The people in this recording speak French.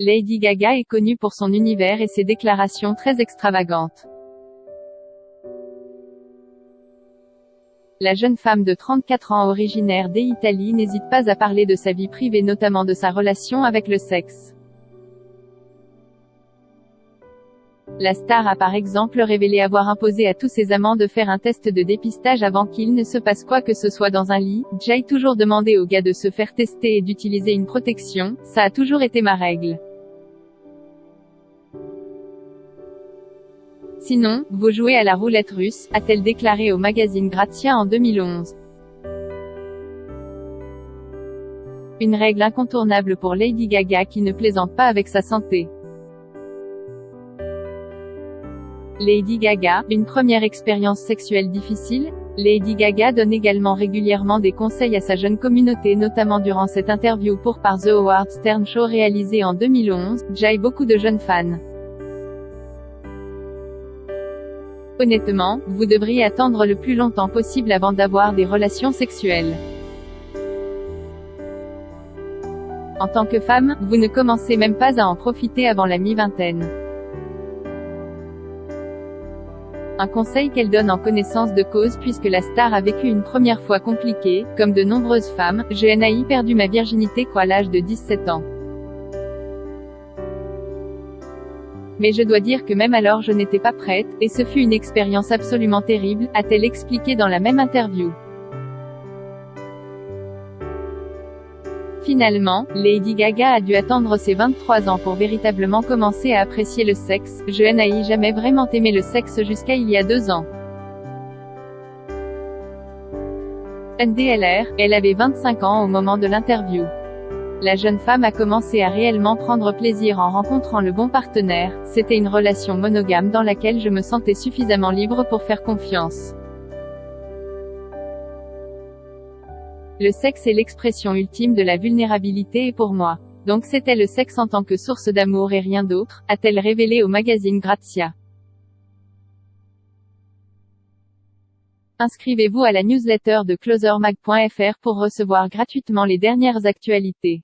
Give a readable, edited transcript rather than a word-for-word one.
Lady Gaga est connue pour son univers et ses déclarations très extravagantes. La jeune femme de 34 ans originaire d'Italie n'hésite pas à parler de sa vie privée, notamment de sa relation avec le sexe. La star a par exemple révélé avoir imposé à tous ses amants de faire un test de dépistage avant qu'il ne se passe quoi que ce soit dans un lit. J'ai toujours demandé aux gars de se faire tester et d'utiliser une protection, ça a toujours été ma règle. Sinon, vous jouez à la roulette russe, a-t-elle déclaré au magazine Grazia en 2011. Une règle incontournable pour Lady Gaga qui ne plaisante pas avec sa santé. Lady Gaga, une première expérience sexuelle difficile? Lady Gaga donne également régulièrement des conseils à sa jeune communauté, notamment durant cette interview pour par The Howard Stern Show réalisée en 2011. J'ai beaucoup de jeunes fans. Honnêtement, vous devriez attendre le plus longtemps possible avant d'avoir des relations sexuelles. En tant que femme, vous ne commencez même pas à en profiter avant la mi-vingtaine. Un conseil qu'elle donne en connaissance de cause puisque la star a vécu une première fois compliquée, comme de nombreuses femmes. J'ai perdu ma virginité à l'âge de 17 ans. Mais je dois dire que même alors je n'étais pas prête, et ce fut une expérience absolument terrible, a-t-elle expliqué dans la même interview. Finalement, Lady Gaga a dû attendre ses 23 ans pour véritablement commencer à apprécier le sexe. Je n'ai jamais vraiment aimé le sexe jusqu'à il y a 2 ans. NDLR, elle avait 25 ans au moment de l'interview. La jeune femme a commencé à réellement prendre plaisir en rencontrant le bon partenaire. C'était une relation monogame dans laquelle je me sentais suffisamment libre pour faire confiance. Le sexe est l'expression ultime de la vulnérabilité et pour moi. Donc c'était le sexe en tant que source d'amour et rien d'autre, a-t-elle révélé au magazine Grazia. Inscrivez-vous à la newsletter de closermag.fr pour recevoir gratuitement les dernières actualités.